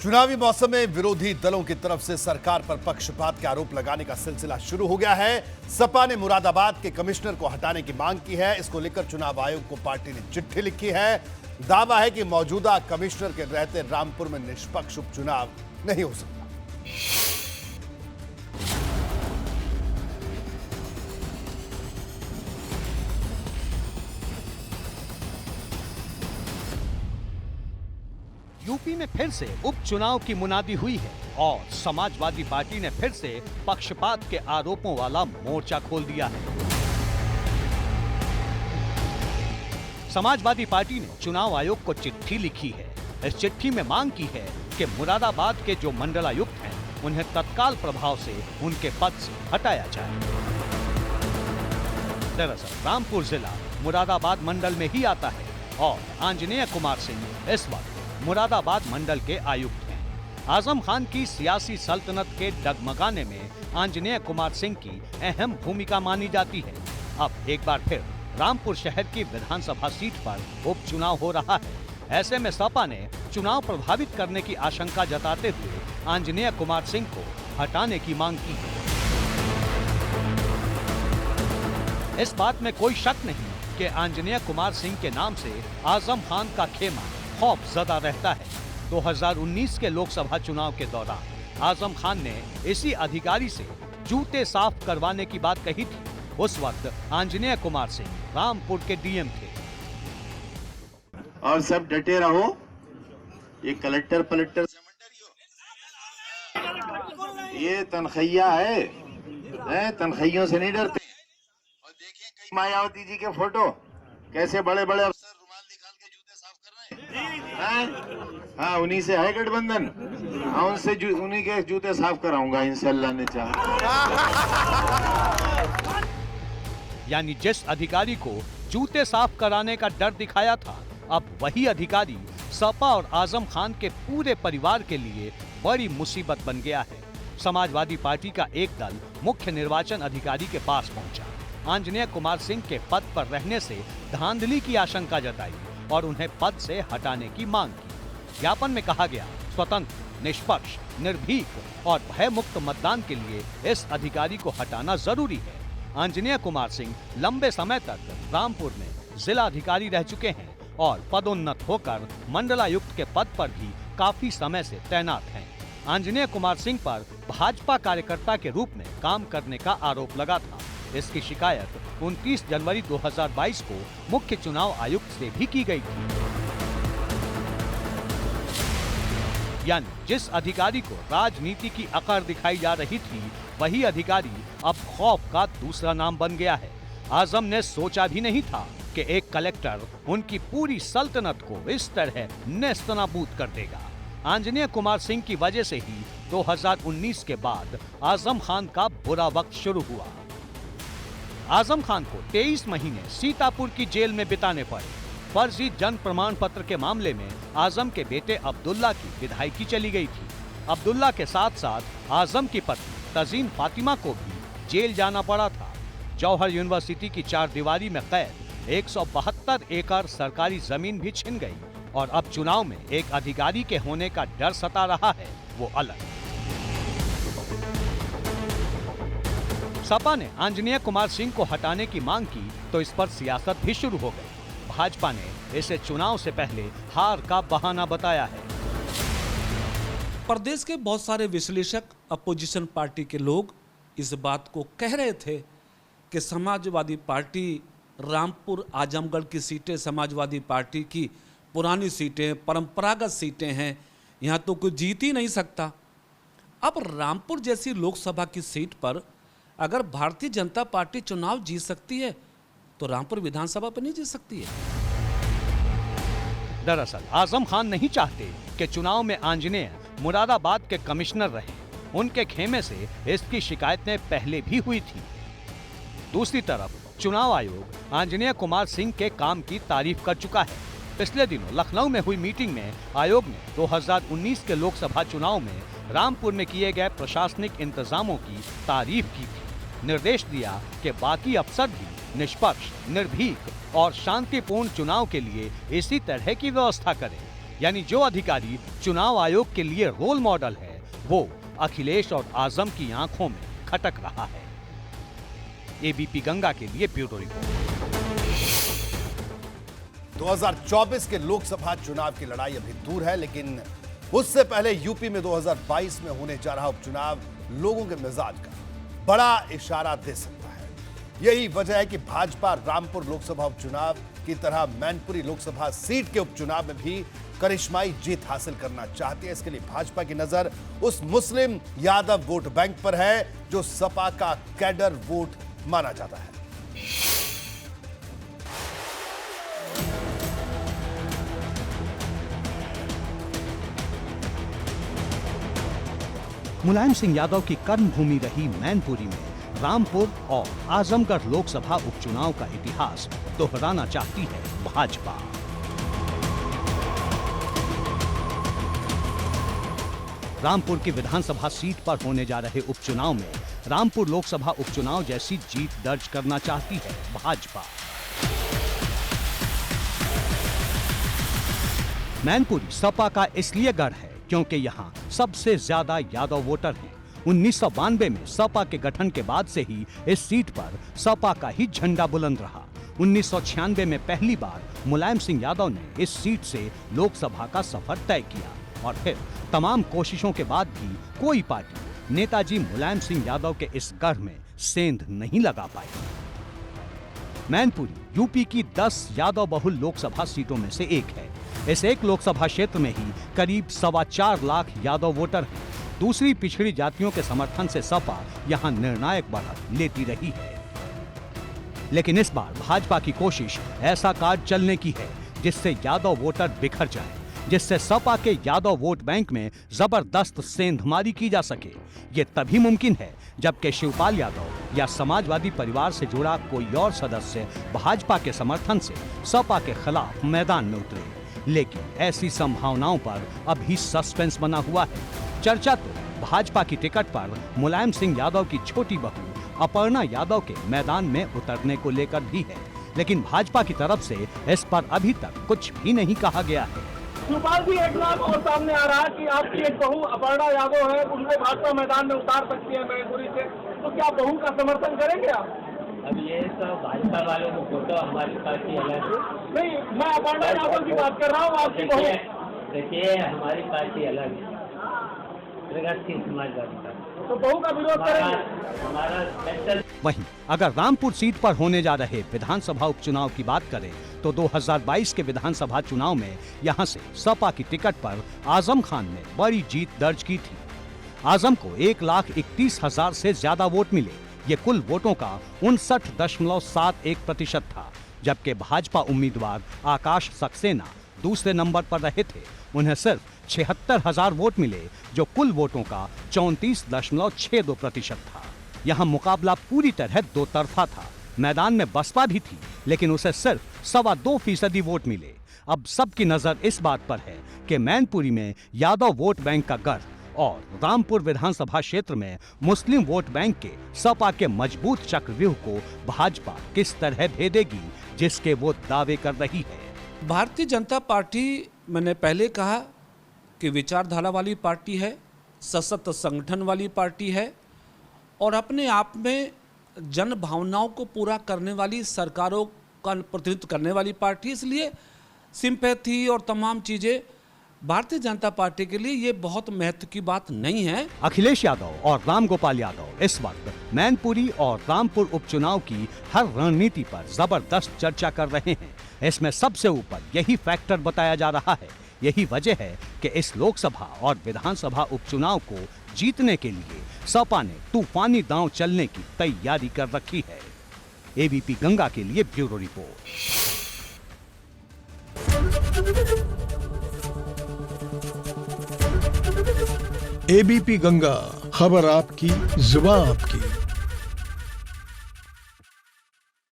चुनावी मौसम में विरोधी दलों की तरफ से सरकार पर पक्षपात के आरोप लगाने का सिलसिला शुरू हो गया है। सपा ने मुरादाबाद के कमिश्नर को हटाने की मांग की है। इसको लेकर चुनाव आयोग को पार्टी ने चिट्ठी लिखी है। दावा है कि मौजूदा कमिश्नर के रहते रामपुर में निष्पक्ष उपचुनाव नहीं हो सकता। यूपी में फिर से उपचुनाव की मुनादी हुई है और समाजवादी पार्टी ने फिर से पक्षपात के आरोपों वाला मोर्चा खोल दिया है। समाजवादी पार्टी ने चुनाव आयोग को चिट्ठी लिखी है। इस चिट्ठी में मांग की है कि मुरादाबाद के जो मंडलायुक्त हैं उन्हें तत्काल प्रभाव से उनके पद से हटाया जाए। दरअसल रामपुर जिला मुरादाबाद मंडल में ही आता है और आंजनेय कुमार सिंह इस वक्त मुरादाबाद मंडल के आयुक्त हैं। आजम खान की सियासी सल्तनत के डगमगाने में आंजनेय कुमार सिंह की अहम भूमिका मानी जाती है। अब एक बार फिर रामपुर शहर की विधानसभा सीट पर उपचुनाव हो रहा है। ऐसे में सपा ने चुनाव प्रभावित करने की आशंका जताते हुए आंजनेय कुमार सिंह को हटाने की मांग की है। इस बात में कोई शक नहीं कि आंजनेय कुमार सिंह के नाम से आजम खान का खेमा खौफ ज़दा रहता है। 2019 के लोकसभा चुनाव के दौरान आजम खान ने इसी अधिकारी से जूते साफ करवाने की बात कही थी। उस वक्त आंजनेय कुमार सिंह रामपुर के डीएम थे। और सब डटे रहो, ये कलेक्टर पलक्टर ये तनखैया है, तनखैयों से नहीं डरते। और देखिए कई मायावती जी के फोटो, कैसे बड़े बड़े अफसर रुमाल निकाल के जूते साफ कर रहे हैं। हाँ, उन्हीं से है गठबंधन। हाँ, उनसे उन्हीं के जूते साफ कराऊंगा इंशाअल्लाह ने चाहा। यानी जिस अधिकारी को जूते साफ कराने का डर दिखाया था, अब वही अधिकारी सपा और आजम खान के पूरे परिवार के लिए बड़ी मुसीबत बन गया है। समाजवादी पार्टी का एक दल मुख्य निर्वाचन अधिकारी के पास पहुंचा। आंजनेय कुमार सिंह के पद पर रहने से धांधली की आशंका जताई और उन्हें पद से हटाने की मांग की। ज्ञापन में कहा गया, स्वतंत्र, निष्पक्ष, निर्भीक और भयमुक्त मतदान के लिए इस अधिकारी को हटाना जरूरी है। आंजनेय कुमार सिंह लंबे समय तक रामपुर में जिला अधिकारी रह चुके हैं और पदोन्नत होकर मंडलायुक्त के पद पर भी काफी समय से तैनात हैं। आंजनेय कुमार सिंह पर भाजपा कार्यकर्ता के रूप में काम करने का आरोप लगा था। इसकी शिकायत 29 जनवरी 2022 को मुख्य चुनाव आयुक्त से भी की गई थी। यानी जिस अधिकारी को राजनीति की अकड़ दिखाई जा रही थी, वही अधिकारी अब खौफ का दूसरा नाम बन गया है। आजम ने सोचा भी नहीं था कि एक कलेक्टर उनकी पूरी सल्तनत को इस तरह नेस्तनाबूद कर देगा। आंजनेय कुमार सिंह की वजह से ही 2019 के बाद आजम खान का बुरा वक्त शुरू हुआ। आजम खान को 23 महीने सीतापुर की जेल में बिताने पड़े। फर्जी जन्म प्रमाण पत्र के मामले में आजम के बेटे अब्दुल्ला की विधायकी चली गई थी। अब्दुल्ला के साथ साथ आजम की पत्नी तजीन फातिमा को भी जेल जाना पड़ा था। जौहर यूनिवर्सिटी की 4 दीवारी में कैद 172 एकड़ सरकारी जमीन भी छिन गई और अब चुनाव में एक अधिकारी के होने का डर सता रहा है, वो अलग। सपा ने आंजनेय कुमार सिंह को हटाने की मांग की तो इस पर सियासत भी शुरू हो गई। भाजपा ने इसे चुनाव से पहले हार का बहाना बताया है। प्रदेश के बहुत सारे विश्लेषक, अपोजिशन पार्टी के लोग इस बात को कह रहे थे कि समाजवादी पार्टी रामपुर आजमगढ़ की सीटें समाजवादी पार्टी की पुरानी सीटें, परंपरागत सीटें हैं, यहाँ तो कोई जीत ही नहीं सकता। अब रामपुर जैसी लोकसभा की सीट पर अगर भारतीय जनता पार्टी चुनाव जीत सकती है तो रामपुर विधानसभा पर नहीं जीत सकती है। दरअसल आजम खान नहीं चाहते कि चुनाव में आंजनेय मुरादाबाद के कमिश्नर रहे। उनके खेमे से इसकी शिकायतें पहले भी हुई थी। दूसरी तरफ चुनाव आयोग आंजनेय कुमार सिंह के काम की तारीफ कर चुका है। पिछले दिनों लखनऊ में हुई मीटिंग में आयोग ने 2019 के लोकसभा चुनाव में रामपुर में किए गए प्रशासनिक इंतजामों की तारीफ की थी। निर्देश दिया कि बाकी अफसर भी निष्पक्ष, निर्भीक और शांतिपूर्ण चुनाव के लिए इसी तरह की व्यवस्था करें। यानी जो अधिकारी चुनाव आयोग के लिए रोल मॉडल है, वो अखिलेश और आजम की आंखों में खटक रहा है। एबीपी गंगा के लिए ब्यूरो रिपोर्ट। 2024 के लोकसभा चुनाव की लड़ाई अभी दूर है, लेकिन उससे पहले यूपी में 2022 में होने जा रहा उपचुनाव लोगों के मिजाज का बड़ा इशारा दे सकता है। यही वजह है कि भाजपा रामपुर लोकसभा उपचुनाव की तरह मैनपुरी लोकसभा सीट के उपचुनाव में भी करिश्माई जीत हासिल करना चाहती है। इसके लिए भाजपा की नजर उस मुस्लिम यादव वोट बैंक पर है जो सपा का कैडर वोट माना जाता है। मुलायम सिंह यादव की कर्मभूमि रही मैनपुरी में रामपुर और आजमगढ़ लोकसभा उपचुनाव का इतिहास दोहराना चाहती है भाजपा। रामपुर की विधानसभा सीट पर होने जा रहे उपचुनाव में रामपुर लोकसभा उपचुनाव जैसी जीत दर्ज करना चाहती है भाजपा। मैनपुरी सपा का इसलिए गढ़ है क्योंकि यहाँ सबसे ज्यादा यादव वोटर हैं। 1992 में सपा के गठन के बाद से ही इस सीट पर सपा का ही झंडा बुलंद रहा। 1996 में पहली बार मुलायम सिंह यादव ने इस सीट से लोकसभा का सफर तय किया और फिर तमाम कोशिशों के बाद भी कोई पार्टी नेताजी मुलायम सिंह यादव के इस गढ़ में सेंध नहीं लगा पाई। मैनपुरी यूपी की 10 यादव बहुल लोकसभा सीटों में से एक है। इस एक लोकसभा क्षेत्र में ही करीब 4.25 लाख यादव वोटर हैं। दूसरी पिछड़ी जातियों के समर्थन से सपा यहां निर्णायक बढ़त लेती रही है, लेकिन इस बार भाजपा की कोशिश ऐसा कार्ड चलने की है जिससे यादव वोटर बिखर जाए, जिससे सपा के यादव वोट बैंक में जबरदस्त सेंधमारी की जा सके। ये तभी मुमकिन है जबकि शिवपाल यादव या समाजवादी परिवार से जुड़ा कोई और सदस्य भाजपा के समर्थन से सपा के खिलाफ मैदान में उतरे। लेकिन ऐसी संभावनाओं पर अभी सस्पेंस बना हुआ है। चर्चा तो भाजपा की टिकट पर मुलायम सिंह यादव की छोटी बहू अपर्णा यादव के मैदान में उतरने को लेकर भी है, लेकिन भाजपा की तरफ से इस पर अभी तक कुछ भी नहीं कहा गया है। शिवपाल जी, एक नाम और सामने आ रहा है कि आपकी एक बहू अपर्णा यादव है, उनको भाजपा मैदान में उतार सकती है मैनपुरी से, तो क्या बहू का समर्थन करेंगे आप? अब ये सब भाजपा वालों को फोटो, हमारी पार्टी अलग है। नहीं, मैं अपर्णा यादव की बात कर रहा हूँ, आपकी बहू। देखिए हमारी पार्टी अलग है, प्रगतिशील समाजवादी पार्टी, तो बहू का विरोध करेंगे। हमारा वहीं अगर रामपुर सीट पर होने जा रहे विधानसभा उपचुनाव की बात करें तो 2022 के विधानसभा चुनाव में यहां से सपा की टिकट पर आजम खान ने बड़ी जीत दर्ज की थी। आजम को 1,31,000 से ज्यादा वोट मिले। ये कुल वोटों का 59.71% था, जबकि भाजपा उम्मीदवार आकाश सक्सेना दूसरे नंबर पर रहे थे। उन्हें सिर्फ 76,000 वोट मिले, जो कुल वोटों का 34.62% था। यहाँ मुकाबला पूरी तरह दो तरफा था। मैदान में बसपा भी थी, लेकिन उसे सिर्फ 2.25% वोट मिले। अब सबकी नजर इस बात पर है कि मैनपुरी में यादव वोट बैंक का गढ़ और रामपुर विधानसभा क्षेत्र में मुस्लिम वोट बैंक के सपा के मजबूत चक्रव्यूह को भाजपा किस तरह भेदेगी, जिसके वो दावे कर रही है। भारतीय जनता पार्टी, मैंने पहले कहा कि विचारधारा वाली पार्टी है, सशक्त संगठन वाली पार्टी है और अपने आप में जन भावनाओं को पूरा करने वाली, सरकारों का प्रतिनिधित्व करने वाली पार्टी। इसलिए सिंपैथी और तमाम चीज़ें भारतीय जनता पार्टी के लिए ये बहुत महत्व की बात नहीं है। अखिलेश यादव और रामगोपाल यादव इस वक्त मैनपुरी और रामपुर उपचुनाव की हर रणनीति पर जबरदस्त चर्चा कर रहे हैं। इसमें सबसे ऊपर यही फैक्टर बताया जा रहा है। यही वजह है कि इस लोकसभा और विधानसभा उपचुनाव को जीतने के लिए सपा ने तूफानी दांव चलने की तैयारी कर रखी है। एबीपी गंगा के लिए ब्यूरो रिपोर्ट। एबीपी गंगा, खबर आपकी, जुबान आपकी।